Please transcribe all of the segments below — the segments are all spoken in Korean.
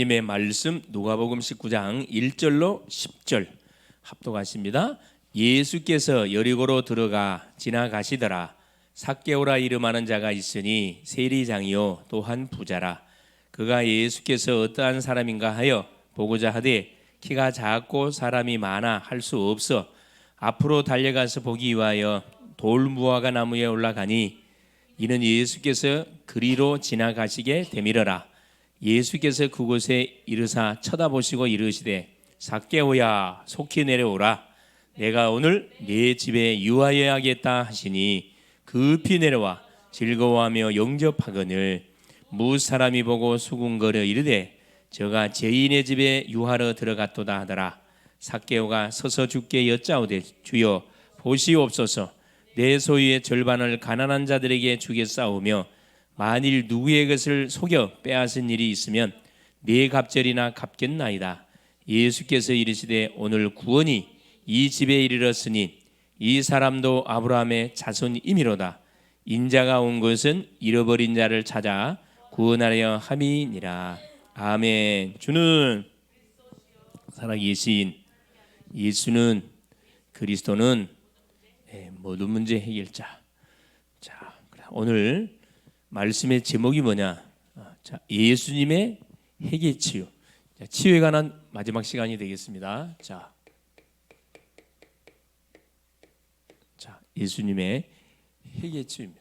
님의 말씀 누가복음 19장 1절로 10절 합독하십니다. 예수께서 여리고로 들어가 지나가시더라. 삭개오라 이름하는 자가 있으니 세리장이요 또한 부자라. 그가 예수께서 어떠한 사람인가 하여 보고자 하되 키가 작고 사람이 많아 할 수 없어 앞으로 달려가서 보기 위하여 돌무화과 나무에 올라가니 이는 예수께서 그리로 지나가시게 되밀어라. 예수께서 그곳에 이르사 쳐다보시고 이르시되 삭개오야 속히 내려오라. 내가 오늘 네 집에 유하여야겠다 하시니 급히 내려와 즐거워하며 영접하거늘 무사람이 보고 수군거려 이르되 저가 죄인의 집에 유하러 들어갔도다 하더라. 삭개오가 서서 주께 여짜오되 주여 보시옵소서. 내 소유의 절반을 가난한 자들에게 주겠사오며 만일 누구의 것을 속여 빼앗은 일이 있으면 네 갑절이나 갚겠나이다. 예수께서 이르시되 오늘 구원이 이 집에 이르렀으니 이 사람도 아브라함의 자손이미로다. 인자가 온 것은 잃어버린 자를 찾아 구원하려 함이니라. 아멘. 주는 살아계신 예수는 그리스도는 모든 문제 해결자. 자, 오늘 말씀의 제목이 뭐냐? 자, 예수님의 회개 치유. 자, 치유에 관한 마지막 시간이 되겠습니다. 자, 예수님의 회개 치유입니다.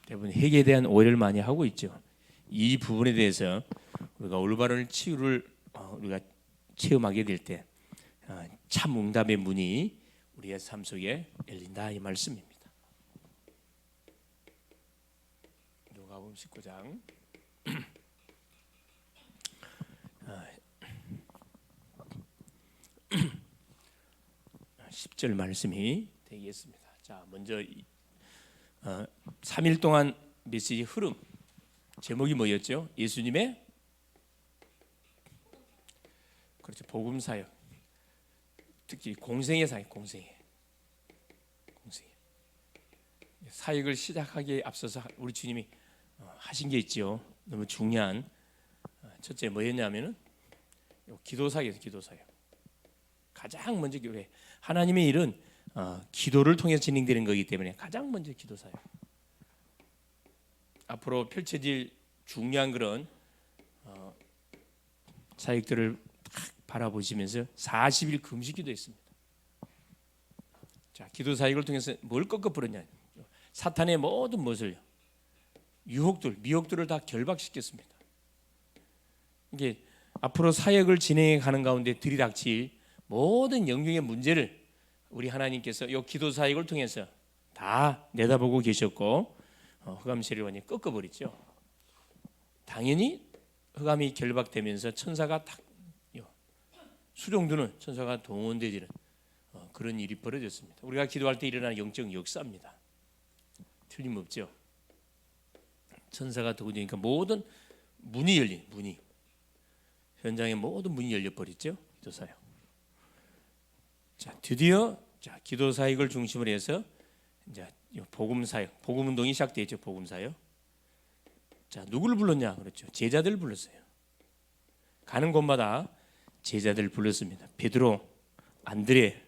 대부분 회개에 대한 오해를 많이 하고 있죠. 이 부분에 대해서 우리가 올바른 치유를 우리가 체험하게 될 때 참 응답의 문이 우리의 삶 속에 열린다 이 말씀입니다. 누가복음 19장 10절 말씀이 되겠습니다. 자, 먼저 3일 동안 메시지 흐름 제목이 뭐였죠? 예수님의 그렇죠. 복음 사역. 특히 공생의 사역, 공생의 사역을 시작하기에 앞서서 우리 주님이 하신 게 있죠. 너무 중요한 첫째 뭐였냐면은 기도 사역이에요. 기도 사역. 가장 먼저 교회 하나님의 일은 기도를 통해 진행되는 거기 때문에 가장 먼저 기도 사역. 앞으로 펼쳐질 중요한 그런 사역들을 바라보시면서 40일 금식 기도했습니다. 자, 기도 사역을 통해서 뭘 꺾어버렸냐? 사탄의 모든 것을 유혹들, 미혹들을 다 결박시켰습니다. 이게 앞으로 사역을 진행해 가는 가운데 들이닥칠 모든 영역의 문제를 우리 하나님께서 이 기도 사역을 통해서 다 내다보고 계셨고 흑암 세력원이 꺾어버렸죠. 당연히 흑암이 결박되면서 천사가 딱 수종두는 천사가 동원되지는 그런 일이 벌어졌습니다. 우리가 기도할 때 일어나는 영적 역사입니다. 틀림없죠. 천사가 동원되니까 모든 문이 열린 문이 현장의 모든 문이 열려버렸죠. 기도 사역. 자, 드디어 기도 사역을 중심으로 해서 이제 복음 사역, 복음 운동이 시작되었죠. 복음 사역. 자, 누구를 불렀냐? 그렇죠. 제자들 불렀어요. 가는 곳마다 제자들 불렀습니다. 베드로, 안드레,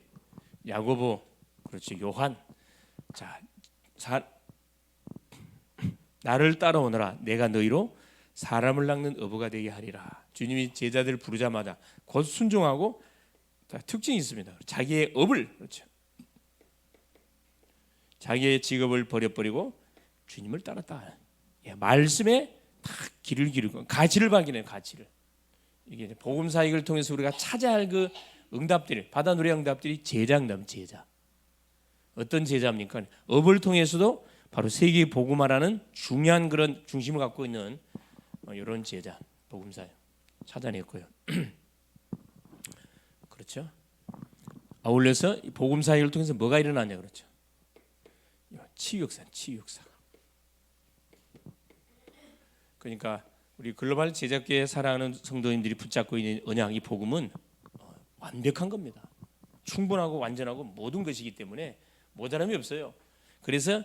야고보, 그렇죠. 요한. 자, 나를 따라오너라. 내가 너희로 사람을 낚는 어부가 되게 하리라. 주님이 제자들 부르자마자 곧 순종하고 특징이 있습니다. 자기의 업을 그렇죠. 자기의 직업을 버려버리고 주님을 따랐다. 말씀에 다 길을 기르고 가치를 발견해요. 가치를. 이게 복음 사역을 통해서 우리가 찾아야 할 그 응답들, 받아 누릴 응답들이 제자 응답, 제자. 어떤 제자입니까? 업을 통해서도 바로 세계 복음화라는 중요한 그런 중심을 갖고 있는 이런 제자, 복음 사역 찾아냈고요. 그렇죠? 아울러서 복음 사역을 통해서 뭐가 일어나냐 그렇죠? 치유 역사, 치유 역사. 그러니까 우리 글로벌 제자교회 사랑하는 성도님들이 붙잡고 있는 언약 이 복음은 완벽한 겁니다. 충분하고 완전하고 모든 것이기 때문에 모자람이 없어요. 그래서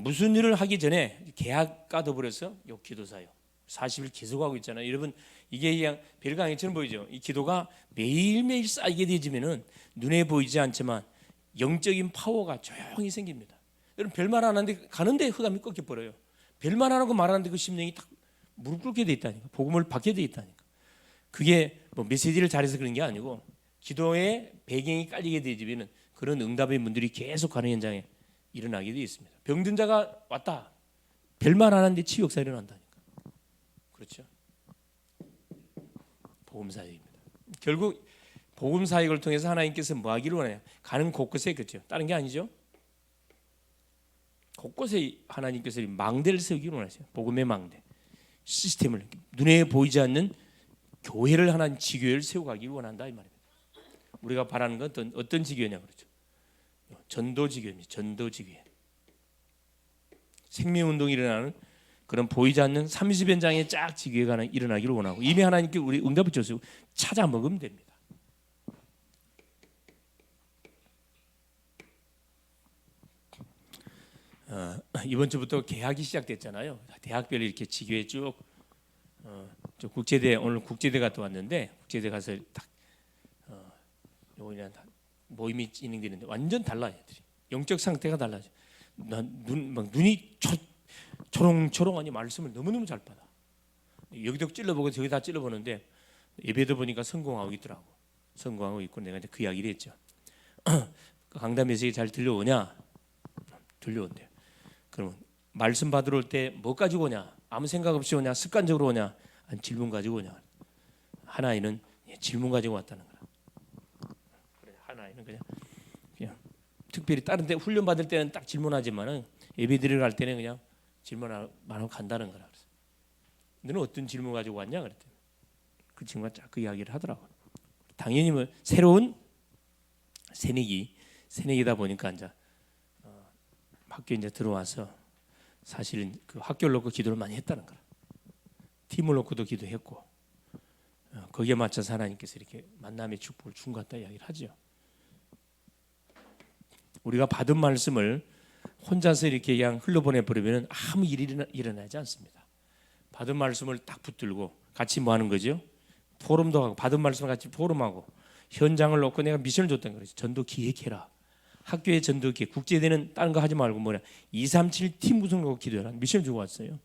무슨 일을 하기 전에 계약 까둬버려서 요 기도사요. 40일 계속하고 있잖아요. 여러분 이게 그냥 별강의처럼 보이죠. 이 기도가 매일매일 쌓이게 되지면은 눈에 보이지 않지만 영적인 파워가 조용히 생깁니다. 여러분 별말 안 하는데 가는데 흑암이 꺾여버려요. 별말 안 하고 말하는데 그 심령이 딱 무릎 꿇게 돼 있다니까. 복음을 받게 돼 있다니까. 그게 뭐 메시지를 잘해서 그런 게 아니고 기도의 배경이 깔리게 되지면은 그런 응답의 문들이 계속 가는 현장에 일어나게 되어 있습니다. 병든 자가 왔다. 별말 안 하는데 치유 역사 일어난다니까. 그렇죠? 복음 사역입니다. 결국 복음 사역을 통해서 하나님께서 뭐 하기를 원해요? 가는 곳곳에 그렇죠. 다른 게 아니죠. 곳곳에 하나님께서 망대를 세우기를 원하세요. 복음의 망대. 시스템을 눈에 보이지 않는 교회를 하나님 지교회를 세워가기를 원한다 이 말입니다. 우리가 바라는 건 어떤 지교회냐 그렇죠. 전도지교회입니다. 전도지교회. 생명운동이 일어나는 그런 보이지 않는 30현장의 쫙 지교회가 일어나기를 원하고 이미 하나님께 우리 응답을 줘서 찾아 먹으면 됩니다. 이번 주부터 개학이 시작됐잖아요. 대학별로 이렇게 지교회 쭉 저 국제대 오늘 국제대 갔다 왔는데 국제대 가서 딱 요거냐 모임이 진행되는데 완전 달라요. 애들이. 영적 상태가 달라져. 눈이 초롱초롱하니 말씀을 너무너무 잘 받아. 여기도 찔러보고 저기다 찔러보는데 예배도 보니까 성공하고 있더라고. 성공하고 있고 내가 이제 그 이야기를 했죠. 강단 메시지 잘 들려오냐? 들려온대요. 그러면 말씀 받으러 올 때 뭐 가지고 오냐? 아무 생각 없이 오냐? 습관적으로 오냐? 아니 질문 가지고 오냐? 하나이는 질문 가지고 왔다는 거야. 그래, 하나이는 그냥 특별히 다른 데 훈련 받을 때는 딱 질문하지만은 예배 드리러 갈 때는 그냥 질문 안 하고 간다는 거라. 그래서 너는 어떤 질문 가지고 왔냐? 그랬더니 그 친구가 쫙 그 이야기를 하더라고. 당연히 뭐 새로운 새내기다 보니까 이제 학교에 이제 들어와서 사실은 그 학교를 놓고 기도를 많이 했다는 거라. 팀을 놓고도 기도했고 거기에 맞춰서 하나님께서 이렇게 만남의 축복을 준 것 같다 이야기를 하죠. 우리가 받은 말씀을 혼자서 이렇게 그냥 흘러보내 버리면 아무 일이 일어나지 않습니다. 받은 말씀을 딱 붙들고 같이 뭐 하는 거죠? 포럼도 하고 받은 말씀을 같이 포럼하고 현장을 놓고 내가 미션을 줬다는 거죠. 전도 기획해라. 학교의 전도 기획, 국제대는 다른 거 하지 말고 뭐냐 237 팀 구성하고 기도해라. 미션 주고 왔어요.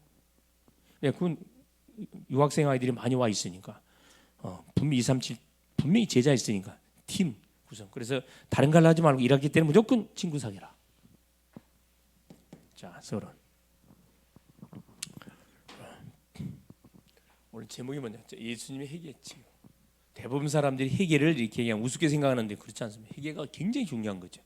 그건 유학생 아이들이 많이 와 있으니까 분명히 237 분명히 제자 있으니까 팀 구성. 그래서 다른 걸 하지 말고 1학기 때는 무조건 친구 사귀라. 자, 서론. 오늘 제목이 뭐냐? 예수님의 회개했지. 대부분 사람들이 회개를 이렇게 그냥 우습게 생각하는데 그렇지 않습니다. 회개가 굉장히 중요한 거죠.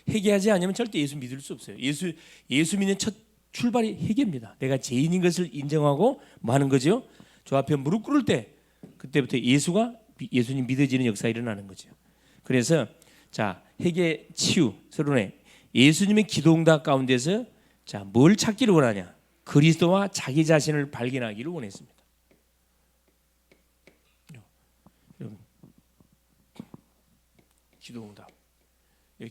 회개하지 않으면 절대 예수 믿을 수 없어요. 예수 믿는 첫 출발이 회개입니다. 내가 죄인인 것을 인정하고 뭐 하는 거죠? 저 앞에 무릎 꿇을 때 그때부터 예수님 믿어지는 역사가 일어나는 거죠. 그래서 자 회개 치유 서론에 예수님의 기도응답 가운데서 자 뭘 찾기를 원하냐? 그리스도와 자기 자신을 발견하기를 원했습니다.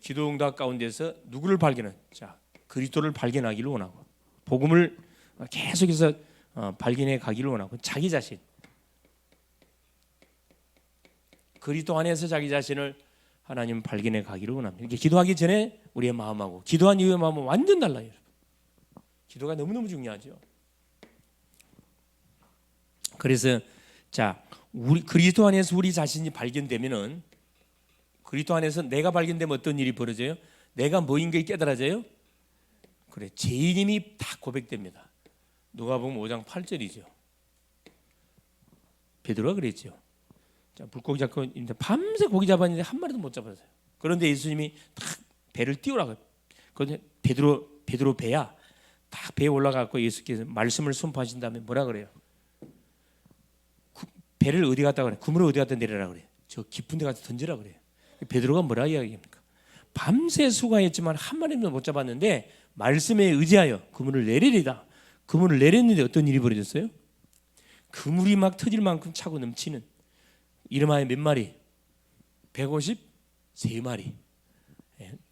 기도응답 가운데서 누구를 발견한? 자 그리스도를 발견하기를 원하고 복음을 계속해서 발견해 가기를 원하고 자기 자신 그리스도 안에서 자기 자신을 하나님 발견해 가기를 원합니다. 이렇게 기도하기 전에 우리의 마음하고 기도한 이후의 마음은 완전 달라요. 기도가 너무너무 중요하죠. 그래서 자 우리 그리스도 안에서 우리 자신이 발견되면은 그리스도 안에서 내가 발견되면 어떤 일이 벌어져요? 내가 뭐인 게 깨달아져요? 그래 죄인임이 다 고백됩니다. 누가복음 5장 8절이죠. 베드로가 그랬죠. 자, 물고기 잡고 밤새 고기 잡았는데 한 마리도 못 잡았어요. 그런데 예수님이 딱 배를 띄우라고. 그런데 베드로 배야 딱 배에 올라가고 예수께서 말씀을 선포하신 다음에 뭐라 그래요? 배를 어디 갔다 그래? 그물을 어디 갔다 내려라 그래? 저 깊은 데 가서 던지라 그래요. 베드로가 뭐라 이야기합니까? 밤새 수고했지만 한 마리도 못 잡았는데 말씀에 의지하여 그물을 내리리다. 그물을 내렸는데 어떤 일이 벌어졌어요? 그물이 막 터질 만큼 차고 넘치는 이름하여 몇 마리? 153마리.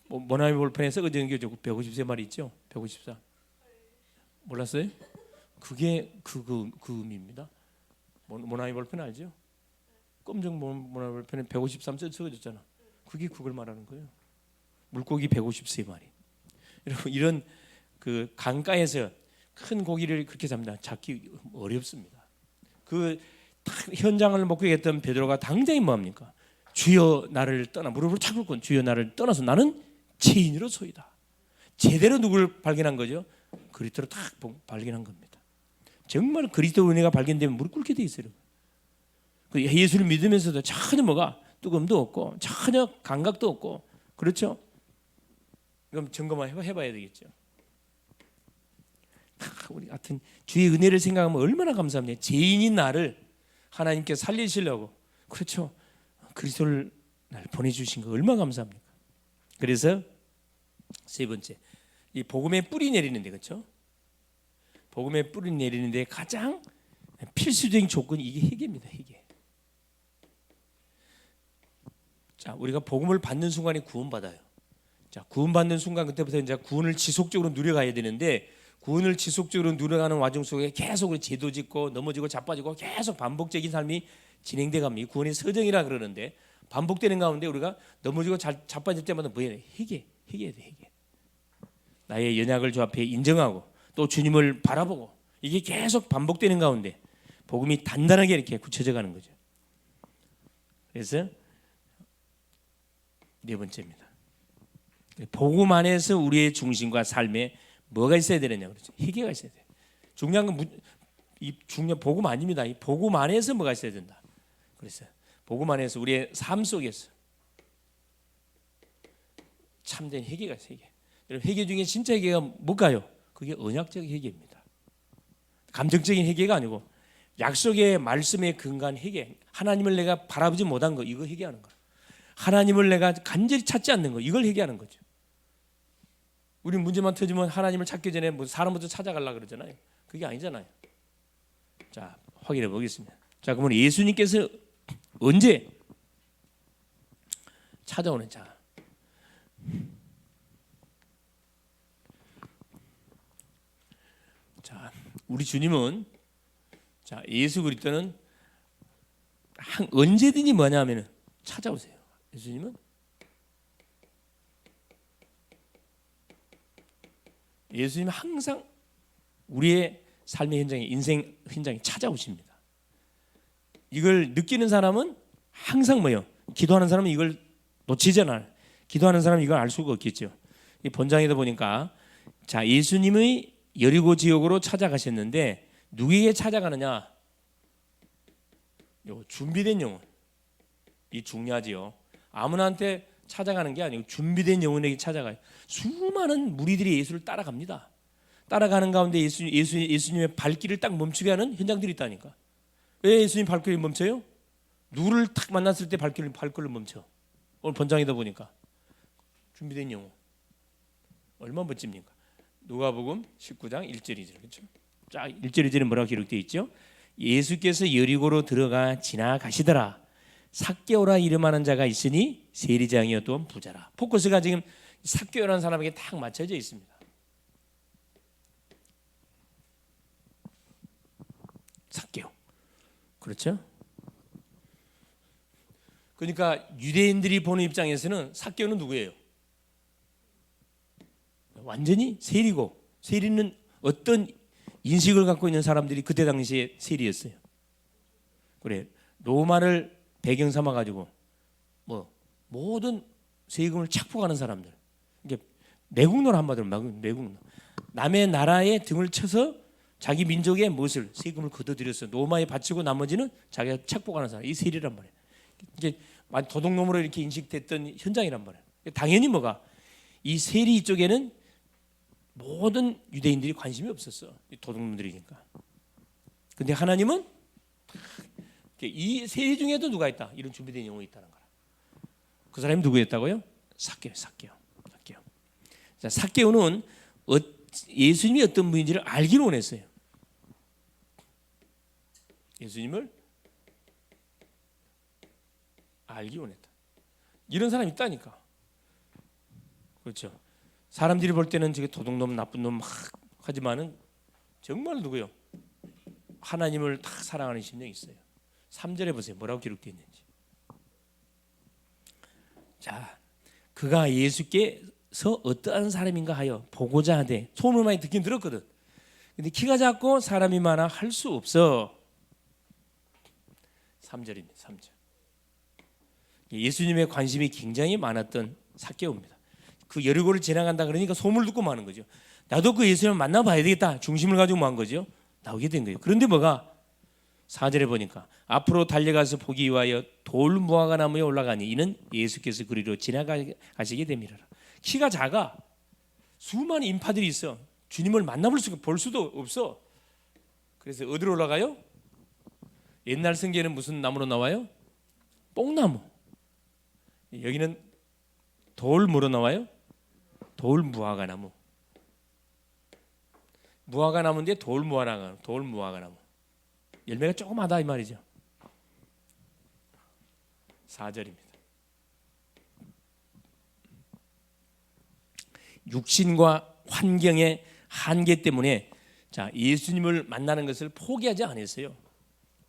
모나미 볼펜에 썩어져 있는 게 153마리 있죠? 154 몰랐어요? 그게 그 의미입니다. 모나미 볼펜 알죠? 검정 모나미 볼펜에 153 써졌잖아. 그게 그걸 말하는 거예요. 물고기 153마리. 여러분 이런 그 강가에서 큰 고기를 그렇게 잡기 어렵습니다. 그 현장을 목격했던 베드로가 당장이 뭐합니까? 주여 나를 떠나 무릎을 착 꿇고 주여 나를 떠나서 나는 죄인으로소이다. 제대로 누굴 발견한 거죠? 그리스도를 딱 발견한 겁니다. 정말 그리스도 은혜가 발견되면 무릎 꿇게 돼 있어요. 예수를 믿으면서도 전혀 뭐가 뜨거움도 없고 전혀 감각도 없고 그렇죠? 그럼 점검을 해봐야 되겠죠. 우리 같은 주의 은혜를 생각하면 얼마나 감사합니까? 죄인인 나를 하나님께 살리시려고 그렇죠? 그리스도를 날 보내주신 거 얼마나 감사합니까? 그래서 세 번째 이 복음의 뿌리 내리는데 그렇죠? 복음의 뿌리 내리는데 가장 필수적인 조건이 이게 회개입니다. 회개. 자, 우리가 복음을 받는 순간에 구원받아요. 자, 구원받는 순간 그때부터 이제 구원을 지속적으로 누려가야 되는데 구원을 지속적으로 누려가는 와중 속에 계속 제도 짓고 넘어지고 자빠지고 계속 반복적인 삶이 진행돼 갑니다. 구원의 서정이라 그러는데 반복되는 가운데 우리가 넘어지고 자빠질 때마다 뭐예요? 회개해야 돼. 회개. 나의 연약을 주 앞에 인정하고 또 주님을 바라보고 이게 계속 반복되는 가운데 복음이 단단하게 이렇게 굳혀져 가는 거죠. 그래서 네 번째입니다. 복음 안에서 우리의 중심과 삶에 뭐가 있어야 되느냐 그렇죠. 회개가 있어야 돼. 중요한 건 중요한 복음 아닙니다. 이 복음 안에서 뭐가 있어야 된다. 그래서 복음 안에서 우리의 삶 속에서 참된 회개가 있어요. 회개 중에 진짜 회개가 뭘까요? 그게 언약적 회개입니다. 감정적인 회개가 아니고 약속의 말씀에 근거한 회개. 하나님을 내가 바라보지 못한 거 이거 회개하는 거예요. 하나님을 내가 간절히 찾지 않는 거 이걸 회개하는 거죠. 우리 문제만 터지면 하나님을 찾기 전에 뭐 사람부터 찾아가려고 그러잖아요. 그게 아니잖아요. 자, 확인해 보겠습니다. 자, 그러면 예수님께서 언제 찾아오는 자? 자, 우리 주님은 자, 예수 그리스도는 언제든지 뭐냐면은 찾아오세요. 예수님은 항상 우리의 삶의 현장에 인생 현장에 찾아오십니다. 이걸 느끼는 사람은 항상 뭐요? 기도하는 사람은 이걸 놓치지 않아요. 기도하는 사람은 이걸 알 수가 없겠죠. 이 본장에도 보니까 자 예수님의 여리고 지역으로 찾아가셨는데 누구에게 찾아가느냐? 요 준비된 영혼. 이 중요하지요. 아무나한테 찾아가는 게 아니고 준비된 영혼에게 찾아가요. 수많은 무리들이 예수를 따라갑니다. 따라가는 가운데 예수님의 발길을 딱 멈추게 하는 현장들이 있다니까. 왜 예수님 발길이 멈춰요? 누구를 딱 만났을 때 발길을 멈춰. 오늘 본장에다 보니까 준비된 영혼. 얼마나 멋집니까? 누가복음 19장 1절 2절 그렇죠? 자, 1절 2절에 뭐라고 기록되어 있죠? 예수께서 여리고로 들어가 지나가시더라. 삭개오라 이름하는 자가 있으니 세리장이었던 부자라. 포커스가 지금 삭개오라는 사람에게 딱 맞춰져 있습니다. 삭개오. 그렇죠? 그러니까 유대인들이 보는 입장에서는 삭개오는 누구예요? 완전히 세리고 세리는 어떤 인식을 갖고 있는 사람들이 그때 당시에 세리였어요. 그래 로마를 배경 삼아 가지고 뭐 모든 세금을 착복하는 사람들. 이게 내국노를 한마디로 내국노. 남의 나라에 등을 쳐서 자기 민족의 무엇을 세금을 걷어들여서 로마에 바치고 나머지는 자기가 착복하는 사람. 이 세리란 말이에요. 이제 도둑놈으로 이렇게 인식됐던 현장이란 말이에요. 당연히 뭐가 이 세리 쪽에는 모든 유대인들이 관심이 없었어. 도둑놈들이니까. 근데 하나님은 이 세리 중에도 누가 있다. 이런 준비된 영혼이 있다는 거라. 그 사람이 누구였다고요? 삭개오. 자, 삭개오는 예수님이 어떤 분인지를 알기를 원했어요. 예수님을 알기 원했다. 이런 사람이 있다니까. 그렇죠. 사람들이 볼 때는 저게 도둑놈 나쁜 놈 막 하지만은 정말 누구요? 하나님을 다 사랑하는 심령이 있어요. 3절에 보세요. 뭐라고 기록되어 있는지. 자, 그가 예수께서 어떠한 사람인가 하여 보고자 하되 소문을 많이 듣긴 들었거든. 근데 키가 작고 사람이 많아 할 수 없어. 3절입니다. 3절. 예수님의 관심이 굉장히 많았던 삭개오입니다. 그 여리고를 지나간다 그러니까 소문을 듣고 마는 거죠. 나도 그 예수님을 만나봐야 되겠다. 중심을 가지고 뭐 한 거죠? 나오게 된 거예요. 그런데 뭐가 4절에 보니까 앞으로 달려가서 보기 위하여 돌 무화과 나무에 올라가니 이는 예수께서 그리로 지나가시게 됨이라. 키가 작아. 수많은 인파들이 있어. 주님을 만나볼 수가 볼 수도 없어. 그래서 어디로 올라가요? 옛날 성경에는 무슨 나무로 나와요? 뽕나무. 여기는 돌 뭐로 나와요? 돌 무화과 나무. 무화과 나무인데 돌 무화과 나무. 열매가 조그마다 이 말이죠. 4절입니다. 육신과 환경의 한계 때문에 자, 예수님을 만나는 것을 포기하지 않았어요.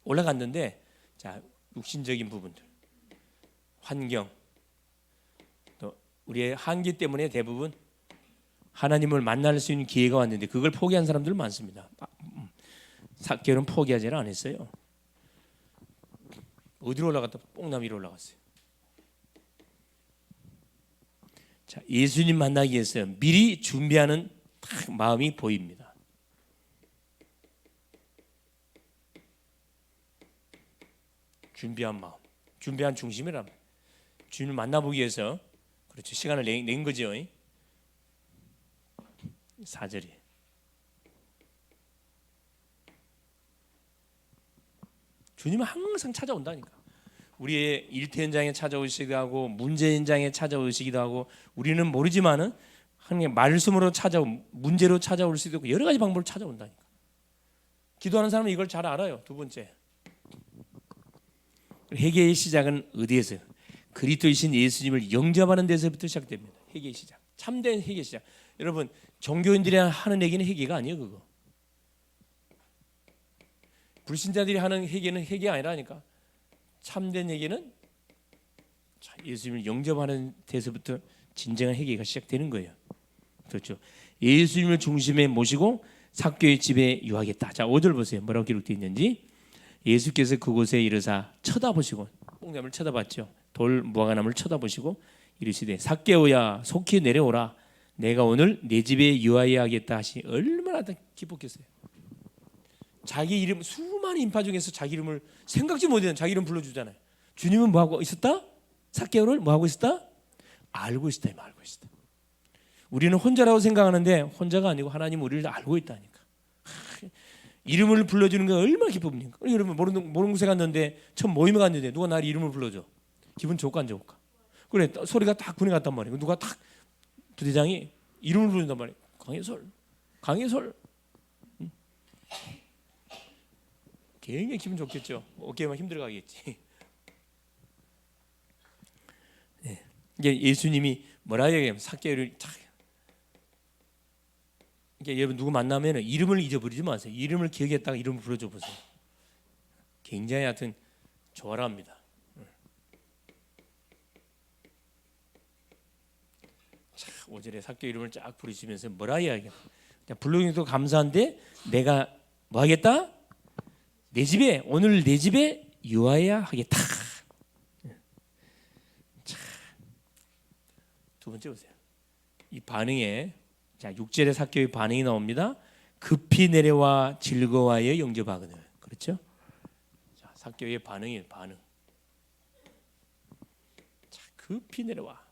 올라갔는데 자, 육신적인 부분들, 환경, 또 우리의 한계 때문에 대부분 하나님을 만날 수 있는 기회가 왔는데 그걸 포기한 사람들 많습니다. 삭개오는 포기하지는 않았어요. 어디로 올라갔다? 뽕나무 위로 올라갔어요. 자, 예수님 만나기 위해서 미리 준비하는 마음이 보입니다. 준비한 마음, 준비한 중심이란 주님을 만나보기 위해서 그렇죠. 시간을 낸 거죠. 4절이 주님은 항상 찾아온다니까. 우리의 일터 현장에 찾아오시기도 하고 문제 현장에 찾아오시기도 하고 우리는 모르지만은 하나님 말씀으로 문제로 찾아올 수도 있고 여러 가지 방법으로 찾아온다니까. 기도하는 사람은 이걸 잘 알아요. 두 번째, 회개의 시작은 어디에서? 그리스도이신 예수님을 영접하는 데서부터 시작됩니다. 회개의 시작, 참된 회개의 시작. 여러분, 종교인들이 하는 얘기는 회개가 아니에요. 그거 불신자들이 하는 회개는 회개가 아니라니까. 참된 회개는 예수님을 영접하는 데서부터 진정한 회개가 시작되는 거예요. 그렇죠. 예수님을 중심에 모시고 삭개오의 집에 유하겠다. 자, 5절 보세요. 뭐라고 기록되어 있는지. 예수께서 그곳에 이르사 쳐다보시고, 뽕나무를 쳐다봤죠. 돌 무화과나무를 쳐다보시고 이르시되 삭개오야 속히 내려오라. 내가 오늘 내 집에 유하여야 하겠다 하시. 얼마나 기뻤겠어요. 자기 이름, 수많은 인파 중에서 자기 이름을 생각지 못했는 자기 이름 불러주잖아요. 주님은 뭐하고 있었다? 삭개오를 뭐하고 있었다? 알고 있었다. 알고 있었다. 우리는 혼자라고 생각하는데 혼자가 아니고 하나님 우리를 알고 있다니까. 이름을 불러주는 게 얼마나 기쁩니까? 여러분 모르는 곳에 갔는데 처음 모임에 갔는데 누가 나를 이름을 불러줘. 기분 좋을까 안 좋을까? 그래, 소리가 딱 분해 갔단 말이에요. 누가 딱 부대장이 이름을 부른단 말이에요. 강혜솔. 굉장히 기분 좋겠죠. 어깨만 힘들어가겠지. 네. 이게 예수님이 뭐라 얘기하면 삭개오를 딱. 이게 여러분 누구 만나면 이름을 잊어버리지 마세요. 이름을 기억했다가 이름을 불러줘 보세요. 굉장히 하여튼 좋아랍니다. 5절에 삭개오 이름을 쫙 부르시면서 뭐라 이야기해요? 불러주기도 감사한데 내가 뭐 하겠다? 오늘 내 집에 유하여야 하겠다. 자, 두 번째 보세요. 이 반응에 자 6절에 삭개오의 반응이 나옵니다. 급히 내려와 즐거워하여 영접하거든. 그렇죠? 자, 삭개오의 반응. 자, 급히 내려와.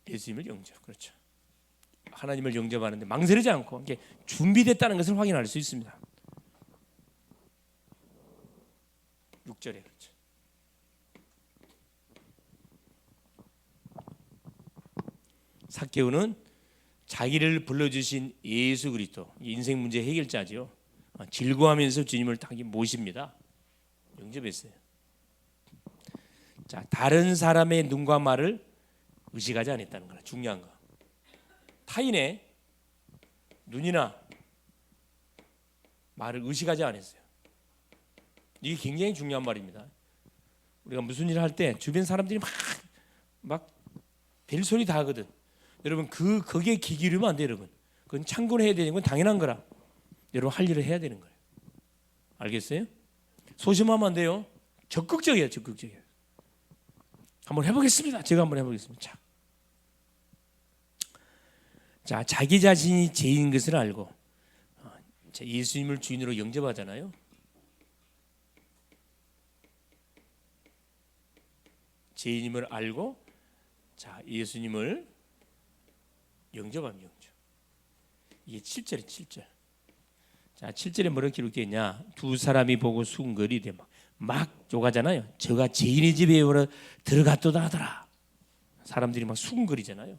예수님을 영접. 그렇죠. 하나님을 영접하는데 망설이지 않고 이게 준비됐다는 것을 확인할 수 있습니다. 6절에 그렇죠. 삭개오는 자기를 불러주신 예수 그리스도, 인생 문제 해결자죠. 즐거워하면서 주님을 딱 모십니다. 영접했어요. 자, 다른 사람의 눈과 말을 의식하지 않았다는 거라. 중요한 거. 타인의 눈이나 말을 의식하지 않았어요. 이게 굉장히 중요한 말입니다. 우리가 무슨 일을 할 때 주변 사람들이 막 벨소리 다 하거든. 여러분 거기에 귀 기울이면 안 돼요, 여러분. 그건 참고해야 되는 건 당연한 거라. 여러분 할 일을 해야 되는 거예요. 알겠어요? 소심하면 안 돼요. 적극적이에요, 적극적이에요. 한번 해보겠습니다. 제가 한번 해보겠습니다. 자, 자기 자신이 죄인 것을 알고 예수님을 주인으로 영접하잖아요. 죄인임을 알고 자, 예수님을 영접하면 영접. 이게 7절이 7절. 자, 7절에 뭐라고 기록되어 있냐? 두 사람이 보고 수군거리되 막 욕하잖아요. 저가 죄인의 집에 들어갔도다 하더라. 사람들이 막 수군거리잖아요.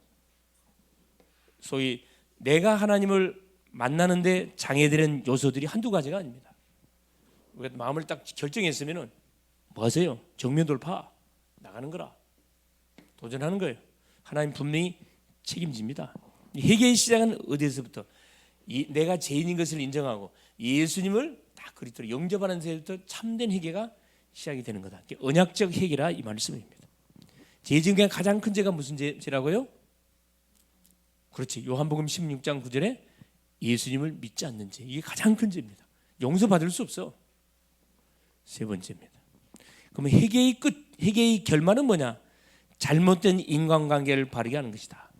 소위 내가 하나님을 만나는데 장애되는 요소들이 한두 가지가 아닙니다. 우리가 마음을 딱 결정했으면은 뭐 하세요? 정면 돌파 나가는 거라. 도전하는 거예요. 하나님 분명히 책임집니다. 회개의 시작은 어디서부터? 내가 죄인인 것을 인정하고 예수님을 다 그리스도로 영접하는 데부터 참된 회개가 시작이 되는 거다. 언약적 회개라 이 말씀입니다. 죄 중에 가장 큰 죄가 무슨 죄라고요? 그렇지. 요한복음 16장 9절에 예수님을 믿지 않는 죄. 이게 가장 큰 죄입니다. 용서받을 수 없어. 세 번째입니다. 그러면 회개의 끝, 회개의 결말은 뭐냐? 잘못된 인간관계를 바르게 하는 것이다.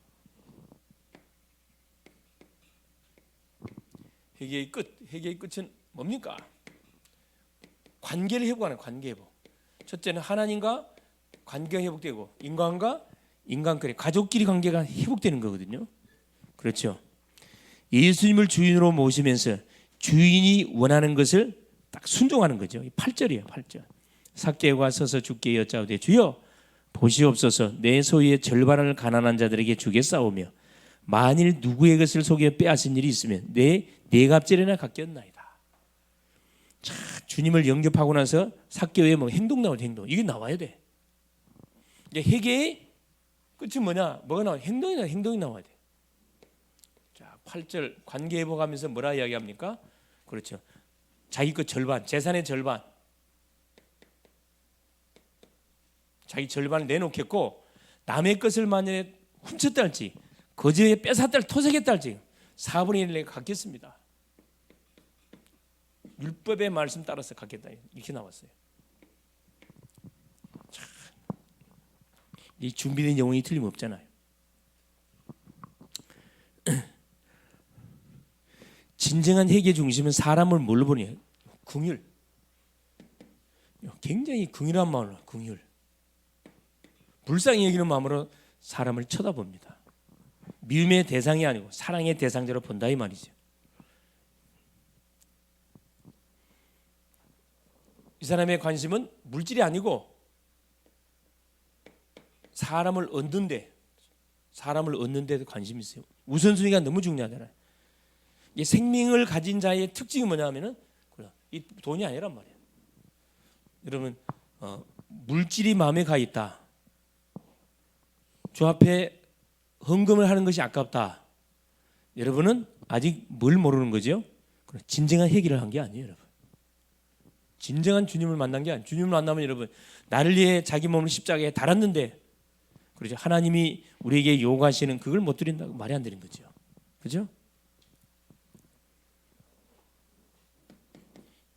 회개의 끝, 회개의 끝은 뭡니까? 관계를 회복하는 관계 회복. 첫째는 하나님과 관계가 회복되고 인간과 인간끼리 가족끼리 관계가 회복되는 거거든요. 그렇죠. 예수님을 주인으로 모시면서 주인이 원하는 것을 딱 순종하는 거죠. 8절이에요. 8절. 삭개오가 서서 주께 여짜오되 주여 보시옵소서 내 소유의 절반을 가난한 자들에게 주겠사오며 만일 누구의 것을 속여 빼앗은 일이 있으면 내 갑절이나 갚겠나이다. 자, 주님을 영접하고 나서 삭개오의 뭐 행동 나오죠. 행동. 이게 나와야 돼. 이제 회개의 끝은 뭐냐? 뭐가 나와? 행동이 나와야 돼. 자, 8절 관계 회복하면서 뭐라 이야기합니까? 그렇죠. 자기 것 절반, 재산의 절반. 자기 절반을 내놓겠고 남의 것을 만약에 훔쳤다 할지 거지에 뺏었다 토색했다 할지 4분의 1을 갖겠습니다. 율법의 말씀 따라서 갖겠다 이렇게 나왔어요. 참, 이 준비된 영혼이 틀림없잖아요. 진정한 회개 중심은 사람을 뭘로 보니? 긍휼. 굉장히 긍휼한 마음으로 긍휼. 불쌍히 여기는 마음으로 사람을 쳐다봅니다. 미움의 대상이 아니고 사랑의 대상자로 본다 이 말이죠. 이 사람의 관심은 물질이 아니고 사람을 얻는 데 관심이 있어요. 우선순위가 너무 중요하잖아요. 이 생명을 가진 자의 특징이 뭐냐면은 이 돈이 아니란 말이에요. 여러분 물질이 마음에 가 있다. 주 앞에 헌금을 하는 것이 아깝다. 여러분은 아직 뭘 모르는 거죠? 진정한 회개를 한 게 아니에요, 여러분. 진정한 주님을 만난 게 아니에요. 주님을 만나면 여러분 나를 위해 자기 몸을 십자가에 달았는데 그렇죠. 하나님이 우리에게 요구하시는 그걸 못 드린다고 말이 안 되는 거죠. 그죠?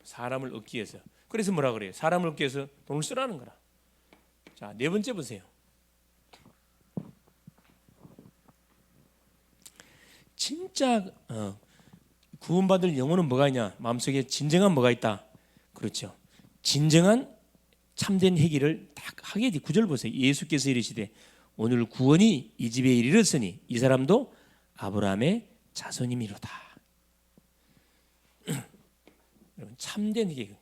사람을 얻기 위해서. 그래서 뭐라 그래요? 사람을 얻기 위해서 돈을 쓰라는 거라. 자, 네 번째 보세요. 진짜 구원받을 영혼은 뭐가 있냐? 마음속에 진정한 뭐가 있다? 그렇죠. 진정한 참된 회개를 딱 하게 돼. 9절 보세요. 예수께서 이르시되 오늘 구원이 이 집에 이르렀으니 이 사람도 아브라함의 자손이미로다. 여러분 참된 회개.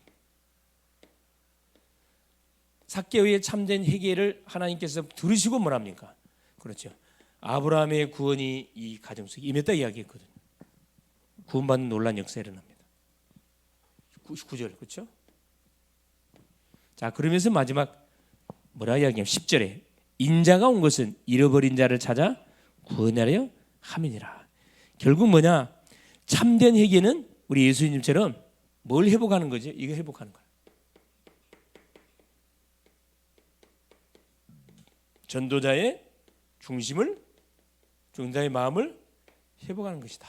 삭개오의 참된 회개를 하나님께서 들으시고 뭐랍니까? 그렇죠. 아브라함의 구원이 이 가정 속에 임했다 이야기했거든요. 구원받는 놀란 역사가 일어납니다. 99절 그렇죠? 자 그러면서 마지막 뭐라 이야기하면 10절에 인자가 온 것은 잃어버린 자를 찾아 구원하려 함이니라. 결국 뭐냐? 참된 회개는 우리 예수님처럼 뭘 회복하는 거죠? 이거 회복하는 거야. 전도자의 중심을, 전도자의 마음을 회복하는 것이다.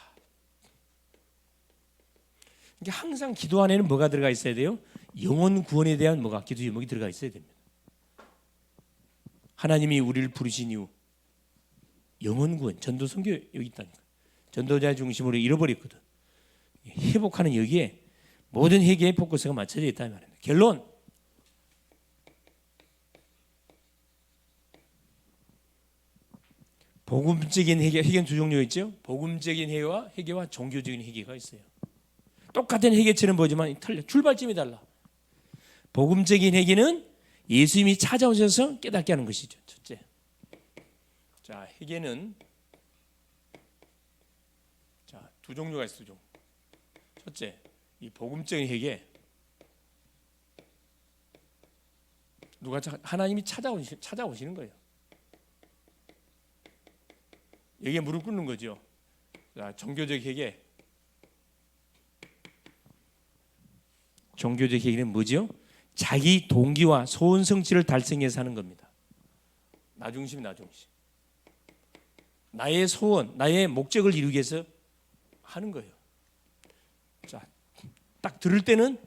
그러니까 항상 기도 안에는 뭐가 들어가 있어야 돼요? 영혼 구원에 대한 뭐가 기도 제목이 들어가 있어야 됩니다. 하나님이 우리를 부르신 이후 영혼 구원, 전도 선교 여기 있다니까. 전도자 중심으로 잃어버렸거든. 회복하는 여기에 모든 회개의 포커스가 맞춰져 있다는 말입니다. 결론, 복음적인 회개, 회개는 두 종류가 있죠. 복음적인 회개와 종교적인 회개가 있어요. 똑같은 회개처럼 보지만 틀려. 출발점이 달라. 복음적인 회개는 예수님이 찾아오셔서 깨닫게 하는 것이죠. 첫째. 자, 회개는 두 종류가 있어요. 두 종류. 첫째, 이 복음적인 회개. 누가 하나님이 찾아오시는 거예요. 여기에 무릎 꿇는 거죠. 자, 종교적 회개. 종교적 회개는 뭐죠? 자기 동기와 소원 성취를 달성해서 하는 겁니다. 나 중심. 나의 소원, 나의 목적을 이루기 위해서 하는 거예요. 자, 딱 들을 때는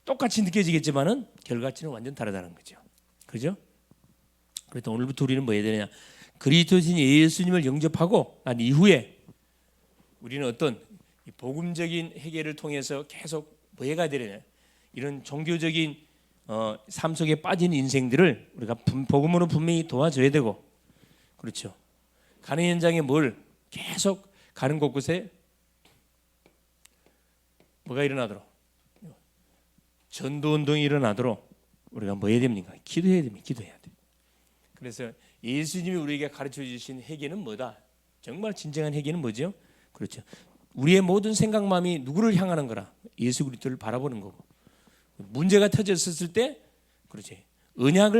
똑같이 느껴지겠지만은 결과치는 완전 다르다는 거죠. 그죠? 그래서 오늘부터 우리는 뭐 해야 되냐? 그리스도신 예수님을 영접하고 난 이후에 우리는 어떤 복음적인 회개를 통해서 계속 뭐 해가야 되느냐? 이런 종교적인 삶 속에 빠진 인생들을 우리가 복음으로 분명히 도와줘야 되고, 그렇죠. 가는 현장에 뭘 계속 가는 곳곳에 뭐가 일어나도록, 전도운동이 일어나도록 우리가 뭐 해야 됩니까? 기도해야 됩니다. 기도해야 돼. 그래서 예수님이 우리에게 가르쳐 주신 회개는 뭐다? 정말 진정한 회개는 뭐죠? 그렇죠. 우리의 모든 생각, 마음이 누구를 향하는 거라? 예수 그리스도를 바라보는 거고, 문제가 터졌을 때, 그렇지, 언약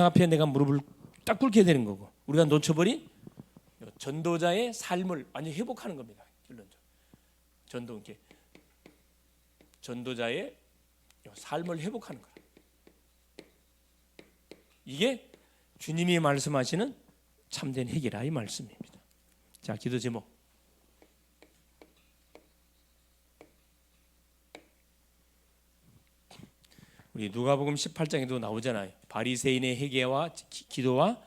앞에 내가 무릎을 딱 꿇게 되는 거고, 우리가 놓쳐버린 전도자의 삶을 완전히 회복하는 겁니다. 전도자의 삶을 회복하는 거라. 이게 주님이 말씀하시는 참된 회개라 이 말씀입니다. 자, 기도 제목. 우리 누가복음 18장에도 나오잖아요. 바리새인의 회개와 기도와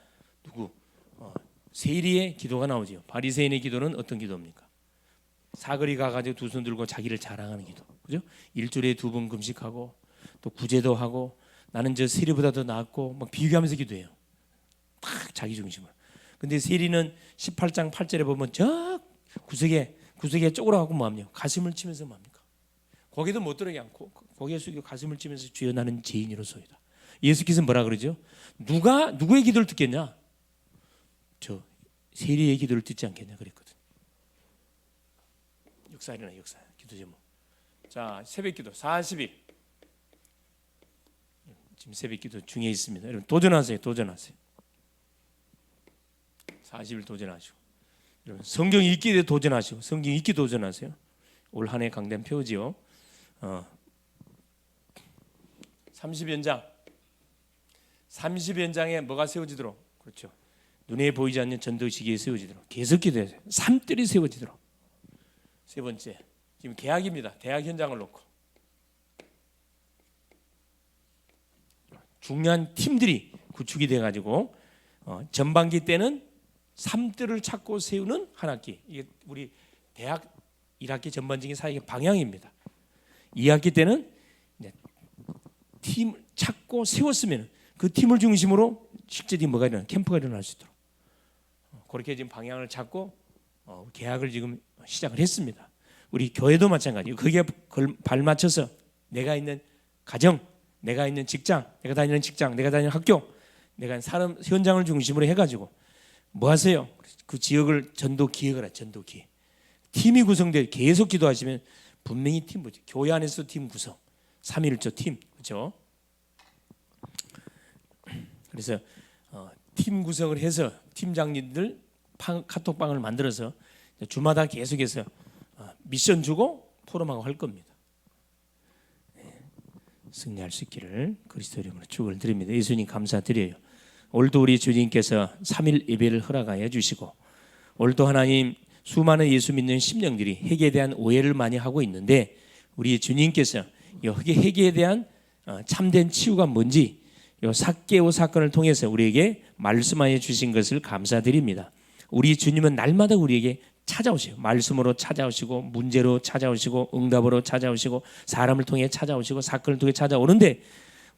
세리의 기도가 나오죠. 바리새인의 기도는 어떤 기도입니까? 사거리 가가지고 두 손 들고 자기를 자랑하는 기도, 그죠? 일주일에 2번 금식하고 또 구제도 하고 나는 저 세리보다 더 낫고 막 비교하면서 기도해요. 딱 자기 중심으로. 근데 세리는 18장 8절에 보면 저 구석에 쪼그라가고 뭐합니까? 가슴을 치면서 뭐합니까? 고개도 못 들어게 않고 고개 숙이고 가슴을 치면서 주여 나는 죄인이로소이다. 예수께서 뭐라 그러죠? 누구의 기도를 듣겠냐? 저 세리의 기도를 듣지 않겠냐 그랬거든. 역사이나 역사. 기도 제목. 자, 새벽기도 40일. 지금 새벽기도 중에 있습니다. 여러분 도전하세요. 40일 도전하시고, 여러분 성경 읽기에 도전하시고, 성경 읽기 도전하세요. 올 한 해 강단 표지요. 30연장에 뭐가 세워지도록, 그렇죠, 눈에 보이지 않는 전도시기에 세워지도록 계속 기도해요. 산들이 세워지도록. 세 번째, 지금 계약입니다. 대학 현장을 놓고 중요한 팀들이 구축이 돼가지고 전반기 때는 삶들을 찾고 세우는 한 학기. 이게 우리 대학 1학기 전반적인 사역의 방향입니다. 2학기 때는 팀을 찾고 세웠으면 그 팀을 중심으로 실제로 뭐가 일어나, 캠프가 일어날 수 있도록 그렇게 지금 방향을 잡고 계약을 지금 시작을 했습니다. 우리 교회도 마찬가지예요. 거기에 발맞춰서 내가 있는 가정, 내가 있는 직장, 내가 다니는 직장, 내가 다니는 학교, 내가 사람 현장을 중심으로 해가지고 뭐 하세요? 그 지역을 전도 기획을 해. 전도 기획. 팀이 구성돼 계속 기도하시면 분명히 팀 뭐지? 교회 안에서 팀 구성, 3.1조 팀, 그렇죠? 그래서 팀 구성을 해서 팀장님들 카톡방을 만들어서 주마다 계속해서 미션 주고 포럼하고 할 겁니다. 승리할 수 있기를 그리스도 이름으로 축원을 드립니다. 예수님 감사드려요. 올도 우리 주님께서 3일 예배를 허락하여 주시고, 올도 하나님 수많은 예수 믿는 심령들이 회개에 대한 오해를 많이 하고 있는데, 우리 주님께서 이 회개에 대한 참된 치유가 뭔지 이 삭개오 사건을 통해서 우리에게 말씀하여 주신 것을 감사드립니다. 우리 주님은 날마다 우리에게 찾아오시고, 말씀으로 찾아오시고, 문제로 찾아오시고, 응답으로 찾아오시고, 사람을 통해 찾아오시고, 사건을 통해 찾아오는데,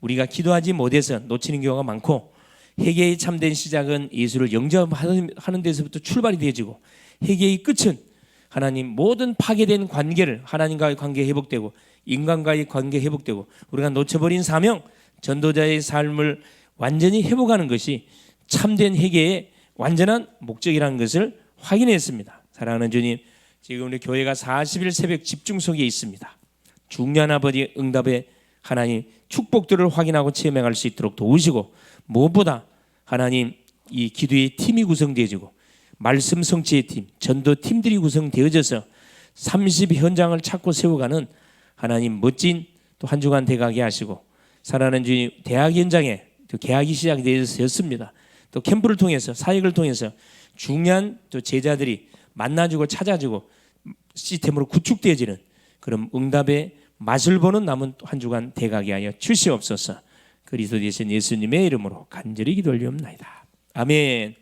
우리가 기도하지 못해서 놓치는 경우가 많고, 회개의 참된 시작은 예수를 영접하는 데서부터 출발이 되어지고, 회개의 끝은 하나님 모든 파괴된 관계를 하나님과의 관계 회복되고, 인간과의 관계 회복되고, 우리가 놓쳐버린 사명, 전도자의 삶을 완전히 회복하는 것이 참된 회개의 완전한 목적이라는 것을 확인했습니다. 사랑하는 주님, 지금 우리 교회가 40일 새벽 집중 속에 있습니다. 중요한 아버지 응답의 하나님 축복들을 확인하고 체험할 수 있도록 도우시고, 무엇보다 하나님 이 기도의 팀이 구성되어지고, 말씀 성취의 팀, 전도 팀들이 구성되어져서 30 현장을 찾고 세워가는 하나님 멋진 또 한 주간 되가게 하시고, 사랑하는 주님, 대학 현장에 또 개학이 시작이 되었습니다. 또 캠프를 통해서, 사역을 통해서 중요한 또 제자들이 만나주고 찾아주고 시스템으로 구축되어지는 그런 응답의 맛을 보는 남은 한 주간 되가게 하여 주시옵소서. 그리스도 되신 예수님의 이름으로 간절히 기도 올리옵나이다. 아멘.